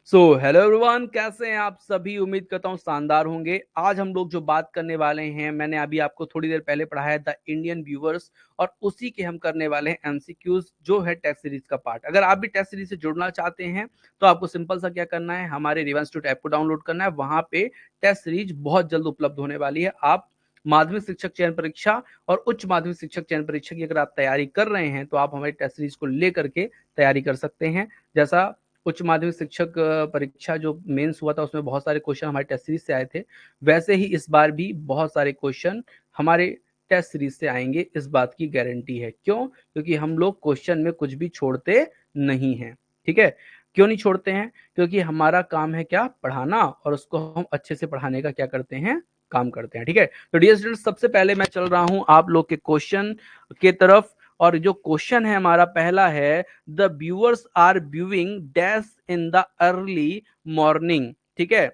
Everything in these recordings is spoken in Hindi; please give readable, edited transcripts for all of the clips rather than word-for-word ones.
सो हेलो एवरीवन, कैसे हैं आप सभी। उम्मीद करता हूँ शानदार होंगे। आज हम लोग जो बात करने वाले हैं, मैंने अभी आपको थोड़ी देर पहले पढ़ा है द इंडियन व्यूअर्स, और उसी के हम करने वाले हैं एमसीक्यूज, जो है टेस्ट सीरीज का पार्ट। अगर आप भी टेस्ट सीरीज से जुड़ना चाहते हैं तो आपको सिंपल सा क्या करना है, हमारे रिवाइज टू ऐप को डाउनलोड करना है। वहां पे टेस्ट सीरीज बहुत जल्द उपलब्ध होने वाली है। आप माध्यमिक शिक्षक चयन परीक्षा और उच्च माध्यमिक शिक्षक चयन परीक्षा की अगर आप तैयारी कर रहे हैं तो आप हमारी टेस्ट सीरीज को लेकर के तैयारी कर सकते हैं। जैसा उच्च माध्यमिक शिक्षक परीक्षा जो मेंस हुआ था उसमें बहुत सारे क्वेश्चन हमारे टेस्ट सीरीज से आए थे, वैसे ही इस बार भी बहुत सारे क्वेश्चन हमारे टेस्ट सीरीज से आएंगे। इस बात की गारंटी है। क्यों? क्योंकि हम लोग क्वेश्चन में कुछ भी छोड़ते नहीं हैं। ठीक है? क्यों नहीं छोड़ते हैं? क्योंकि हमारा काम है क्या, पढ़ाना, और उसको हम अच्छे से पढ़ाने का क्या करते हैं, काम करते हैं। ठीक है? तो डियर स्टूडेंट्स, सबसे पहले मैं चल रहा हूं आप लोग के क्वेश्चन के तरफ। और जो क्वेश्चन है हमारा पहला है, the weavers are weaving dash in the early morning. ठीक है?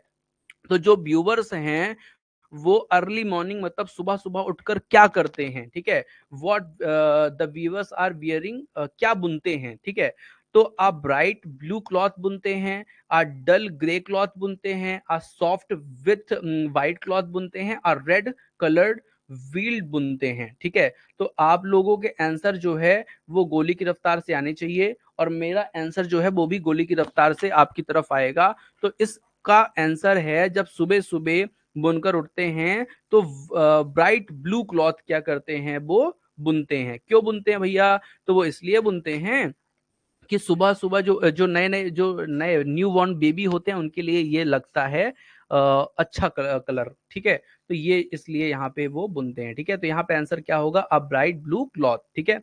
तो जो व्यूअर्स हैं वो अर्ली मॉर्निंग मतलब सुबह सुबह उठकर क्या करते हैं। ठीक है? What the weavers are weaving, क्या बुनते हैं। ठीक है? तो आ ब्राइट ब्लू क्लॉथ बुनते हैं, आ डल ग्रे क्लॉथ बुनते हैं, आ सॉफ्ट विथ वाइट क्लॉथ बुनते हैं, आ रेड कलर्ड व्हील्ड बुनते हैं। ठीक है? तो आप लोगों के आंसर जो है वो गोली की रफ्तार से आने चाहिए, और मेरा आंसर जो है वो भी गोली की रफ्तार से आपकी तरफ आएगा। तो इसका आंसर है, जब सुबह सुबह बुनकर उठते हैं तो ब्राइट ब्लू क्लॉथ क्या करते हैं, वो बुनते हैं। क्यों बुनते हैं भैया? तो वो इसलिए बुनते हैं कि सुबह सुबह जो जो नए न्यू बॉर्न बेबी होते हैं उनके लिए ये लगता है अच्छा कलर। ठीक है? तो ये इसलिए यहाँ पे वो बुनते हैं। ठीक है? तो यहाँ पे आंसर क्या होगा, अ ब्राइट ब्लू क्लॉथ। ठीक है?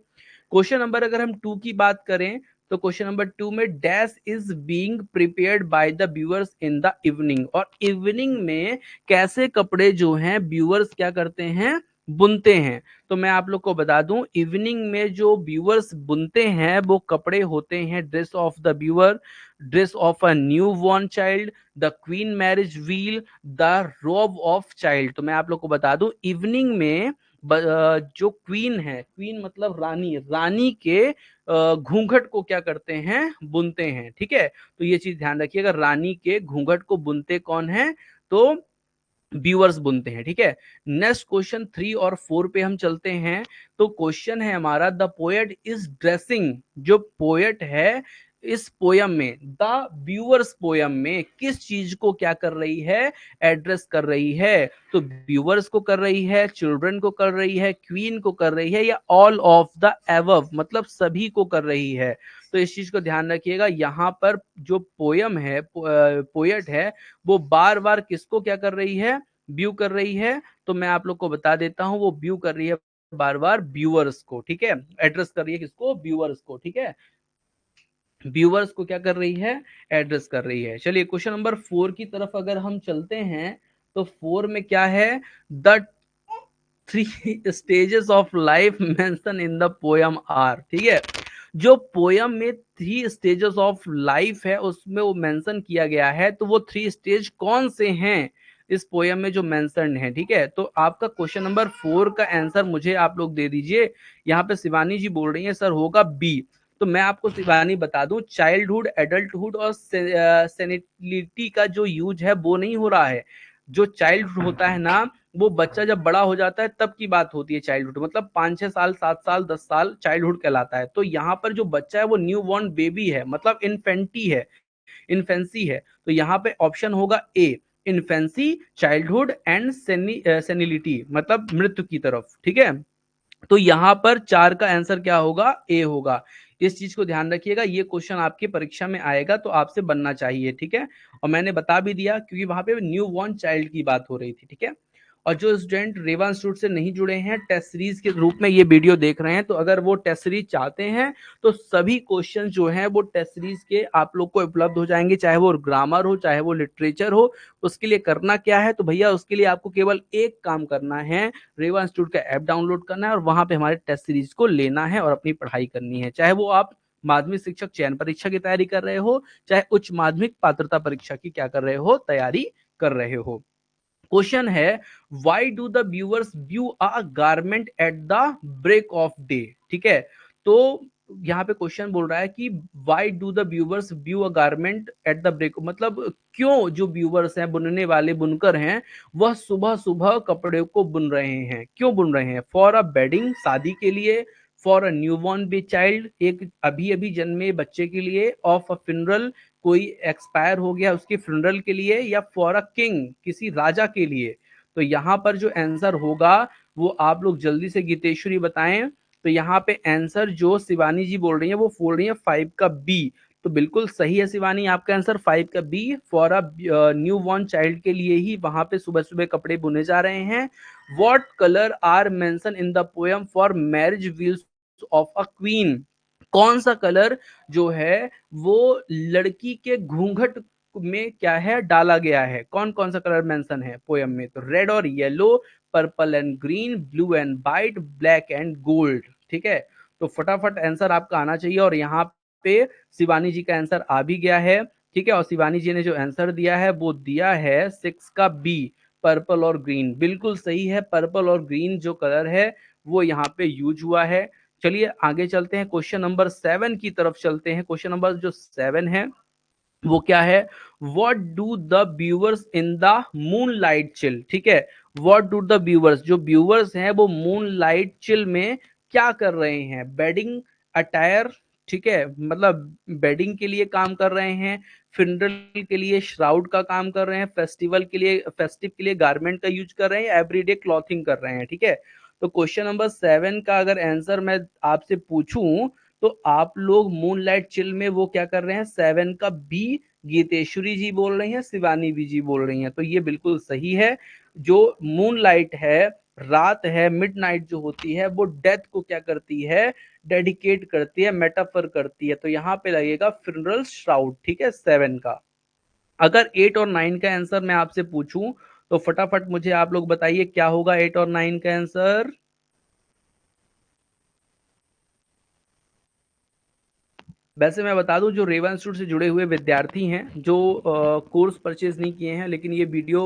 क्वेश्चन नंबर अगर हम 2 की बात करें, तो क्वेश्चन नंबर 2 में dash is being prepared by the viewers in the evening. और इवनिंग में कैसे कपड़े जो हैं व्यूअर्स क्या करते हैं, बुनते हैं। तो मैं आप लोग को बता दूं, इवनिंग में जो व्यूअर्स बुनते हैं वो कपड़े होते हैं, dress of the viewer, dress of a new born child, the queen marriage wheel, the robe of child. तो मैं आप लोग को बता दूं, इवनिंग में जो क्वीन है, क्वीन मतलब रानी, रानी के घूंघट को क्या करते हैं, बुनते हैं। ठीक है? तो ये चीज ध्यान रखिएगा, रानी के घूंघट को बुनते कौन है, तो व्यूअर्स बुनते हैं। ठीक है? नेक्स्ट क्वेश्चन 3 और 4 पे हम चलते हैं। तो क्वेश्चन है हमारा, द पोएट इज ड्रेसिंग। जो पोएट है इस पोयम में, द व्यूअर्स पोयम में किस चीज को क्या कर रही है, एड्रेस कर रही है। तो व्यूअर्स को कर रही है, चिल्ड्रन को कर रही है, क्वीन को कर रही है, या ऑल ऑफ द एबव मतलब सभी को कर रही है। तो इस चीज को ध्यान रखिएगा, यहाँ पर जो पोयम है, पोएट है, वो बार बार किसको क्या कर रही है, व्यू कर रही है। तो मैं आप लोग को बता देता हूं, वो व्यू कर रही है बार बार व्यूअर्स को। ठीक है? एड्रेस कर रही है किसको, व्यूअर्स को। ठीक है? व्यूअर्स को क्या कर रही है, एड्रेस कर रही है। चलिए क्वेश्चन नंबर 4 की तरफ अगर हम चलते हैं, तो 4 में क्या है, the 3 stages of life mention in the poem are. ठीक है? जो पोयम में 3 स्टेजेस ऑफ लाइफ है उसमें वो मेंशन किया गया है, तो वो 3 स्टेज कौन से हैं इस पोयम में जो मेंशन है। ठीक है? तो आपका क्वेश्चन नंबर 4 का आंसर मुझे आप लोग दे दीजिए। यहाँ पे शिवानी जी बोल रही है सर होगा बी। तो मैं आपको शिवानी बता दूं, चाइल्डहुड, एडल्टहुड और सेनिलिटी का जो यूज है वो नहीं हो रहा है। जो चाइल्डहुड होता है ना, वो बच्चा जब बड़ा हो जाता है तब की बात होती है चाइल्डहुड, मतलब 5-6 साल, 7 साल, 10 साल चाइल्डहुड कहलाता है। तो यहाँ पर जो बच्चा है वो न्यू बॉर्न बेबी है, मतलब इन्फेंटी है, इन्फेंसी है। तो यहाँ पे ऑप्शन होगा ए, इन्फेंसी, चाइल्डहुड एंड सेनिलिटी, मतलब मृत्यु की तरफ। ठीक है? तो यहां पर 4 का आंसर क्या होगा, ए होगा। इस चीज को ध्यान रखिएगा, ये क्वेश्चन आपकी परीक्षा में आएगा तो आपसे बनना चाहिए। ठीक है? और मैंने बता भी दिया क्योंकि वहां पे न्यू बॉर्न चाइल्ड की बात हो रही थी। ठीक है? और जो स्टूडेंट रेवा इंस्टीट्यूट से नहीं जुड़े हैं, टेस्ट सीरीज के रूप में ये वीडियो देख रहे हैं, तो अगर वो टेस्ट सीरीज चाहते हैं तो सभी क्वेश्चन जो हैं वो टेस्ट सीरीज के आप लोग को उपलब्ध हो जाएंगे, चाहे वो ग्रामर हो, चाहे वो लिटरेचर हो। उसके लिए करना क्या है, तो भैया उसके लिए आपको केवल एक काम करना है, रेवा इंस्टीट्यूट का ऐप डाउनलोड करना है और वहां पे हमारे टेस्ट सीरीज को लेना है और अपनी पढ़ाई करनी है। चाहे वो आप माध्यमिक शिक्षक चयन परीक्षा की तैयारी कर रहे हो, चाहे उच्च माध्यमिक पात्रता परीक्षा की क्या कर रहे हो, तैयारी कर रहे हो। क्वेश्चन है, why do the viewers weave a garment at the break of day. ठीक है? तो यहाँ पे क्वेश्चन बोल रहा है कि why do the weavers weave a garment at the break, मतलब क्यों जो व्यूवर्स हैं, बुनने वाले बुनकर हैं, वह सुबह सुबह कपड़े को बुन रहे हैं, क्यों बुन रहे हैं? फॉर अ बेडिंग, शादी के लिए, फॉर अ न्यू बॉर्न बे चाइल्ड, एक अभी अभी जन्मे बच्चे के लिए, ऑफ अ फ्यूनरल, कोई एक्सपायर हो गया उसके फ्यूनरल के लिए, या फॉर अ किंग, किसी राजा के लिए। तो यहाँ पर जो आंसर होगा वो आप लोग जल्दी से गीतेश्वरी बताएं। तो यहाँ पे आंसर जो शिवानी जी बोल रही है वो बोल रही है 5 का बी। तो बिल्कुल सही है शिवानी, आपका आंसर 5 का B, for a new born child के लिए ही वहां पे सुबह सुबह कपड़े बुने जा रहे हैं। What colour are mention in the poem for marriage veils of a queen, कौन सा कलर जो है वो लड़की के घूंघट में क्या है डाला गया है, कौन कौन सा कलर मेंशन है पोयम में? तो रेड और yellow, purple and green, blue and white, black and gold. ठीक है, तो फटाफट आंसर आपका आना चाहिए, और यहाँ पे शिवानी जी का आंसर आ भी गया है। ठीक है, और शिवानी जी ने जो आंसर दिया है वो दिया है 6 का बी, पर्पल और ग्रीन। बिल्कुल सही है, पर्पल और ग्रीन जो कलर है वो यहाँ पे यूज हुआ है। चलिए आगे चलते हैं, क्वेश्चन नंबर 7 की तरफ चलते हैं। क्वेश्चन नंबर जो 7 है वो क्या है? What do the viewers in the moon light chill. ठीक है, वॉट डू द व्यूअर्स, जो व्यूअर्स हैं वो मून लाइट चिल में क्या कर रहे हैं? बेडिंग अटायर, ठीक है, मतलब बेडिंग के लिए काम कर रहे हैं, फिनरल के लिए श्राउड का काम कर रहे हैं, फेस्टिवल के लिए, फेस्टिव के लिए गारमेंट का यूज कर रहे हैं, एवरीडे क्लॉथिंग कर रहे हैं। ठीक है, तो क्वेश्चन नंबर 7 का अगर आंसर मैं आपसे पूछूं तो आप लोग मून लाइट चिल में वो क्या कर रहे हैं? 7 का बी गीतेश्वरी जी बोल रही हैं, शिवानी भी जी बोल रही हैं, तो ये बिल्कुल सही है। जो मून लाइट है, रात है, मिडनाइट जो होती है, वो डेथ को क्या करती है? डेडिकेट करती है, मेटाफर करती है। तो यहाँ पे लगेगा फ्यूनरल श्राउड। ठीक है, 7 का। अगर 8 और 9 का आंसर मैं आपसे पूछूं तो फटाफट मुझे आप लोग बताइए क्या होगा 8 और 9 का आंसर? वैसे मैं बता दूं, जो रेवा इंस्टीट्यूट से जुड़े हुए विद्यार्थी हैं, जो कोर्स परचेज नहीं किए हैं लेकिन ये वीडियो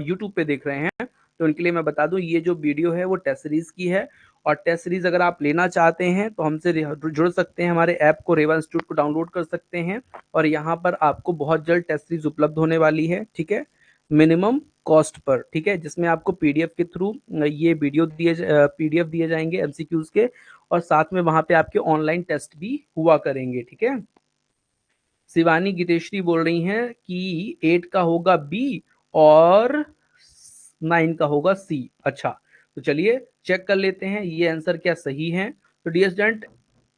यूट्यूब पे देख रहे हैं, तो उनके लिए मैं बता दूं ये जो वीडियो है वो टेस्ट सीरीज की है। और टेस्ट सीरीज अगर आप लेना चाहते हैं तो हमसे जुड़ सकते हैं, हमारे ऐप को रेवा इंस्टीट्यूट को डाउनलोड कर सकते हैं, और यहाँ पर आपको बहुत जल्द टेस्ट सीरीज उपलब्ध होने वाली है। ठीक है, मिनिमम कॉस्ट पर। ठीक है, जिसमें आपको पीडीएफ के थ्रू ये वीडियो पीडीएफ दिए जाएंगे एमसीक्यूज के, और साथ में वहां पे आपके ऑनलाइन टेस्ट भी हुआ करेंगे। ठीक है, शिवानी गीतेश्वरी बोल रही हैं कि 8 का होगा बी और 9 का होगा सी। अच्छा, तो चलिए चेक कर लेते हैं ये आंसर क्या सही है। तो dear student,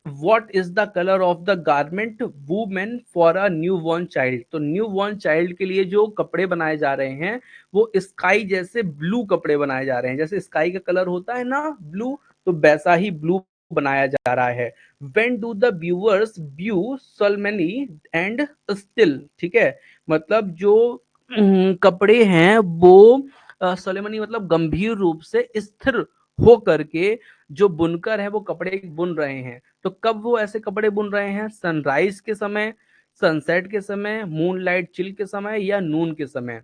what is the colour of the garment woven for a new born child? तो न्यू बॉर्न चाइल्ड के लिए जो कपड़े बनाए जा रहे हैं वो स्काई जैसे ब्लू कपड़े बनाए जा रहे हैं, जैसे स्काई का कलर होता है ना ब्लू, तो वैसा ही ब्लू बनाया जा रहा है। When do the viewers view सोलमनी एंड स्टिल, ठीक है, मतलब जो कपड़े हैं वो सोलेमनी मतलब गंभीर रूप से स्थिर हो करके जो बुनकर है वो कपड़े बुन रहे हैं। तो कब वो ऐसे कपड़े बुन रहे हैं? सनराइज के समय, सनसेट के समय, मूनलाइट चिल के समय, या नून के समय?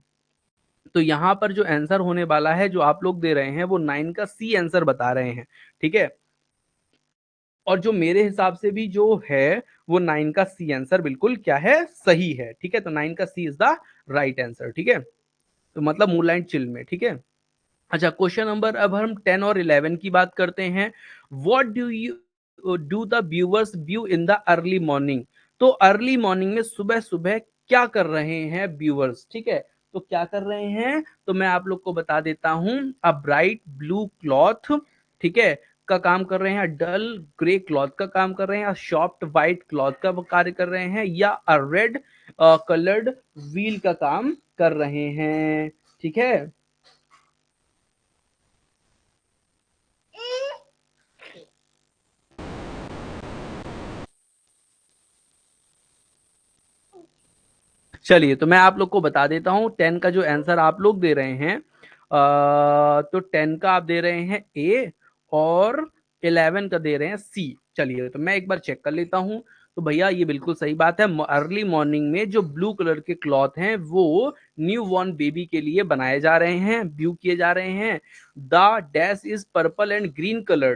तो यहाँ पर जो आंसर होने वाला है जो आप लोग दे रहे हैं वो 9 का सी आंसर बता रहे हैं। ठीक है, और जो मेरे हिसाब से भी जो है वो 9 का सी आंसर बिल्कुल क्या है? सही है। ठीक है, तो 9 का सी इज द राइट आंसर। ठीक है, तो मतलब मूनलाइट चिल में। ठीक है, अच्छा क्वेश्चन नंबर, अब हम 10 और 11 की बात करते हैं। What do you do the viewers weave in the early morning? तो अर्ली मॉर्निंग में सुबह सुबह क्या कर रहे हैं व्यूअर्स? ठीक है, तो क्या कर रहे हैं तो मैं आप लोग को बता देता हूं। अ ब्राइट ब्लू क्लॉथ, ठीक है, का काम कर रहे हैं, डल ग्रे क्लॉथ का काम कर रहे हैं, सॉफ्ट व्हाइट क्लॉथ का कार्य कर रहे हैं, या अ रेड कलर्ड व्हील का काम कर रहे हैं। ठीक है, चलिए तो मैं आप लोग को बता देता हूं 10 का जो आंसर आप लोग दे रहे हैं, तो 10 का आप दे रहे हैं ए, और 11 का दे रहे हैं सी। चलिए तो मैं एक बार चेक कर लेता हूं। तो भैया ये बिल्कुल सही बात है, अर्ली मॉर्निंग में जो ब्लू कलर के क्लॉथ हैं वो न्यू बॉर्न बेबी के लिए बनाए जा रहे हैं, ब्लू किए जा रहे हैं। The dash is purple and green colour,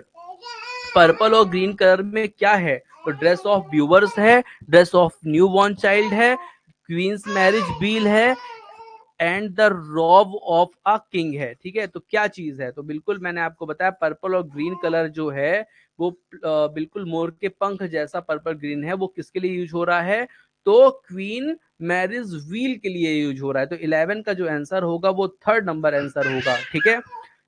purple और ग्रीन कलर में क्या है? तो ड्रेस ऑफ ब्यूवर्स है, dress of new born child है, क्वींस मैरिज बील है and the robe of a king है। ठीक है, तो क्या चीज है? तो बिल्कुल मैंने आपको बताया पर्पल और ग्रीन कलर जो है वो बिल्कुल मोर के पंख जैसा पर्पल ग्रीन है, वो किसके लिए यूज हो रहा है? तो क्वीन मैरिज व्हील के लिए यूज हो रहा है। तो 11 का जो आंसर होगा वो थर्ड नंबर आंसर होगा। ठीक है,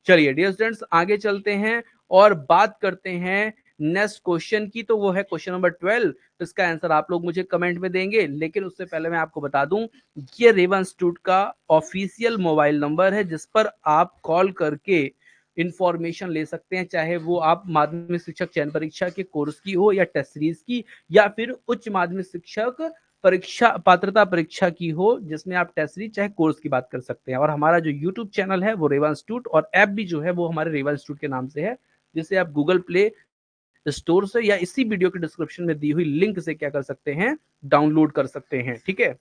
चलिए डियर स्टूडेंट्स आगे चलते हैं और बात करते हैं नेक्स्ट क्वेश्चन की। तो वो है क्वेश्चन नंबर 12। तो इसका आंसर आप लोग मुझे कमेंट में देंगे, लेकिन उससे पहले मैं आपको बता दूं ये रेवा इंस्टीट्यूट का ऑफिशियल मोबाइल नंबर है जिस पर आप कॉल करके इंफॉर्मेशन ले सकते हैं, चाहे वो आप माध्यमिक शिक्षक चयन परीक्षा के कोर्स की हो या टेस्ट सीरीज की, या फिर उच्च माध्यमिक शिक्षक परीक्षा पात्रता परीक्षा की हो जिसमें आप टेस्ट सीरीज चाहे कोर्स की बात कर सकते हैं। और हमारा जो यूट्यूब चैनल है वो रेवा इंस्टीट्यूट, और ऐप भी जो है वो हमारे रेवा इंस्टीट्यूट के नाम से है, जिसे आप गूगल प्ले स्टोर से या इसी वीडियो के डिस्क्रिप्शन में दी हुई लिंक से क्या कर सकते हैं, डाउनलोड कर सकते हैं। ठीक है,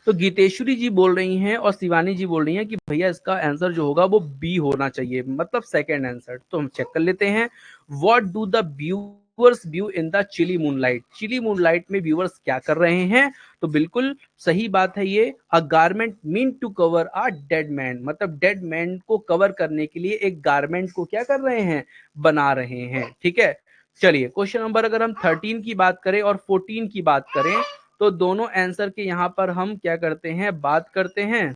तो गीतेश्वरी जी बोल रही हैं और शिवानी जी बोल रही हैं कि भैया इसका आंसर जो होगा वो बी होना चाहिए, मतलब सेकंड आंसर। तो हम चेक कर लेते हैं। What do the viewers weave in the chilly moonlight? Chilly moonlight में व्यूअर्स क्या कर रहे हैं? तो बिल्कुल सही बात है ये, a garment mean to cover a dead man, मतलब डेड मैन को कवर करने के लिए एक गारमेंट को क्या कर रहे हैं, बना रहे हैं। ठीक है, चलिए क्वेश्चन नंबर अगर हम 13 की बात करें और 14 की बात करें, तो दोनों आंसर के यहां पर हम क्या करते हैं, बात करते हैं।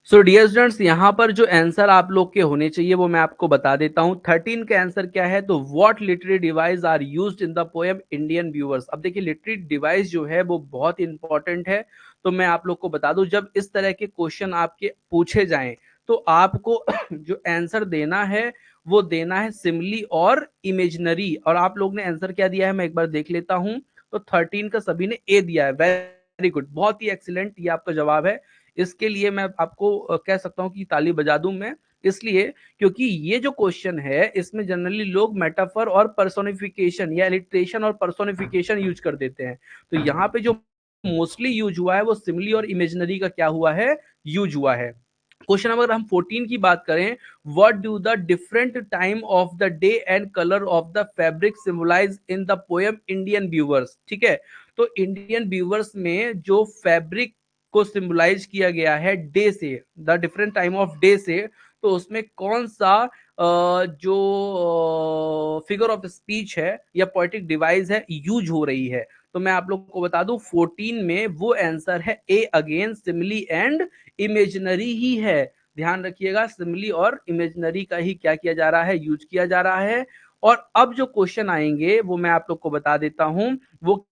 सो डियर स्टूडेंट्स यहाँ पर जो आंसर आप लोग के होने चाहिए वो मैं आपको बता देता हूँ। 13 का आंसर क्या है? तो what literary device are used in the poem Indian weavers. अब देखिए लिटरेरी डिवाइस जो है वो बहुत इंपॉर्टेंट है, तो मैं आप लोग को बता दूं जब इस तरह के क्वेश्चन आपके पूछे जाएं तो आपको जो आंसर देना है वो देना है सिमली और इमेजनरी। और आप लोग ने आंसर क्या दिया है मैं एक बार देख लेता हूं। तो 13 का सभी ने ए दिया है, वेरी गुड, बहुत ही एक्सीलेंट, ये आपका जवाब है। इसके लिए मैं आपको कह सकता हूं कि ताली बजा दूं मैं, इसलिए क्योंकि ये जो क्वेश्चन है इसमें जनरली लोग मेटाफर और पर्सोनिफिकेशन या इलिट्रेशन और पर्सोनिफिकेशन यूज कर देते हैं। तो यहाँ पे जो मोस्टली यूज हुआ है वो सिमिली और इमेजिनरी का क्या हुआ है, यूज हुआ है। क्वेश्चन नंबर हम 14 की बात करें, what do the different time of the day and colour of the fabric symbolise in the poem Indian weavers? ठीक है, तो इंडियन व्यूवर्स में जो फैब्रिक को सिंबलाइज किया गया है डे से, the different time of day से, तो उसमें कौन सा जो फिगर ऑफ स्पीच है या पोएटिक डिवाइस है यूज हो रही है? तो मैं आप लोग को बता दूं 14 में वो आंसर है ए अगेन, सिमिली एंड इमेजिनरी ही है। ध्यान रखिएगा, सिमिली और इमेजिनरी का ही क्या किया जा रहा है, यूज किया जा रहा है। और अब जो क्वेश्चन आएंगे वो मैं आप लोग को बता देता हूं, वो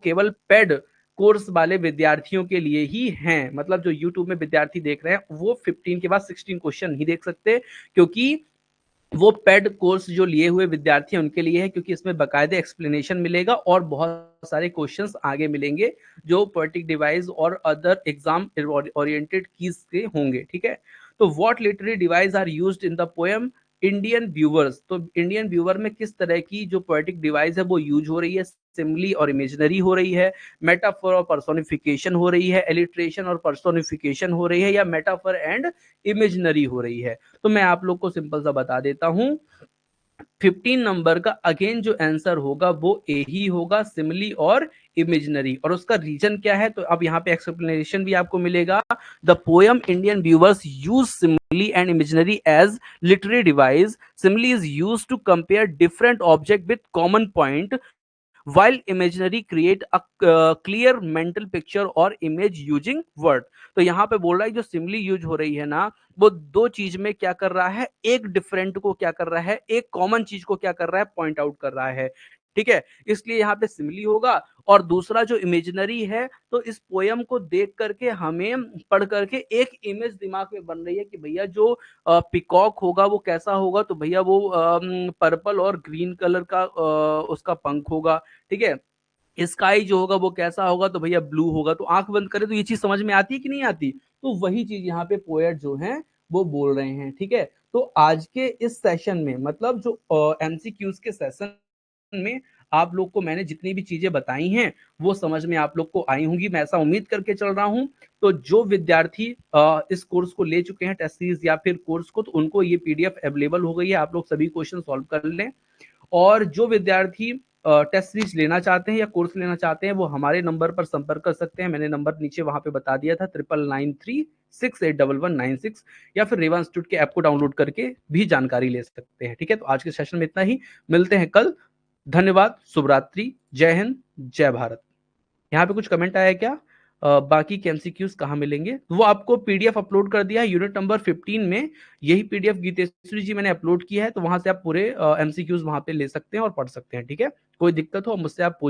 केवल पेड कोर्स वाले विद्यार्थियों के लिए ही हैं। मतलब जो यूट्यूब में विद्यार्थी देख रहे हैं वो 15 के बाद 16 क्वेश्चन नहीं देख सकते, क्योंकि वो पेड कोर्स जो लिए हुए विद्यार्थी हैं उनके लिए है, क्योंकि इसमें बकायदे एक्सप्लेनेशन मिलेगा और बहुत सारे क्वेश्चंस आगे मिलेंगे जो पोएटिक डिवाइस और अदर एग्जाम ओरिएंटेड कीज के होंगे। ठीक है, तो what literary device are used in the poem Indian weavers? तो इंडियन व्यूवर में किस तरह की जो पोएटिक डिवाइस है वो यूज हो रही है, सिमिली और इमेजिनरी हो रही है, मेटाफर और पर्सोनिफिकेशन हो रही है, एलिट्रेशन और पर्सोनिफिकेशन हो रही है, या मेटाफर एंड इमेजिनरी हो रही है? तो मैं आप लोग को सिंपल सा बता देता हूं, 15 नंबर का अगेन जो आंसर होगा वो ए ही होगा, सिमिली और इमेजिनरी। और उसका रीजन क्या है? तो अब यहाँ पे एक्सप्लेनेशन भी आपको मिलेगा। The poem Indian weavers use simile and imaginary as literary device. Simile is use to compare different object with common point, while imaginary create a clear mental picture और image using word। तो यहाँ पे बोल रहा है जो सिमिली यूज हो रही है ना, वो दो चीज में क्या कर रहा है, एक डिफरेंट को क्या कर रहा है, एक कॉमन चीज को क्या कर रहा है, पॉइंट आउट कर रहा है। ठीक है, इसलिए यहाँ पे सिमिली होगा। और दूसरा जो इमेजिनरी है, तो इस पोयम को देख करके हमें पढ़ करके एक इमेज दिमाग में बन रही है कि भैया जो पिकॉक होगा वो कैसा होगा, तो भैया वो पर्पल और ग्रीन कलर का उसका पंख होगा। ठीक है, स्काई जो होगा वो कैसा होगा, तो भैया ब्लू होगा। तो आंख बंद करें तो ये चीज समझ में आती है कि नहीं आती? तो वही चीज यहाँ पे पोएट जो है वो बोल रहे हैं, ठीक है। तो आज के इस सेशन में, मतलब जो एमसीक्यूज के सेशन में आप लोग को मैंने जितनी भी चीजें बताई हैं वो समझ में आप लोग को आई होंगी, मैं ऐसा उम्मीद करके चल रहा हूं। तो जो विद्यार्थी इस कोर्स को ले चुके हैं, टेस्ट सीरीज या फिर कोर्स को, तो उनको ये पीडीएफ अवेलेबल हो गई है, आप लोग सभी क्वेश्चन सॉल्व कर लें। और जो विद्यार्थी टेस्ट सीरीज लेना चाहते हैं या कोर्स लेना चाहते हैं, वो हमारे नंबर पर संपर्क कर सकते हैं। मैंने नंबर नीचे वहां पे बता दिया था, 9993681196, या फिर रेवा इंस्टीट्यूट के ऐप को डाउनलोड करके भी जानकारी ले सकते हैं, ठीक है। तो आज के सेशन में इतना ही, मिलते हैं कल। धन्यवाद, शुभ रात्रि, जय हिंद, जय भारत। यहाँ पे कुछ कमेंट आया है क्या? बाकी के एमसीक्यूज कहाँ मिलेंगे? वो आपको पीडीएफ अपलोड कर दिया है यूनिट नंबर 15 में, यही पीडीएफ गीतेश्वरी जी मैंने अपलोड किया है, तो वहां से आप पूरे एमसीक्यूज वहां पे ले सकते हैं और पढ़ सकते हैं, ठीक है। कोई दिक्कत हो मुझसे आप पूछ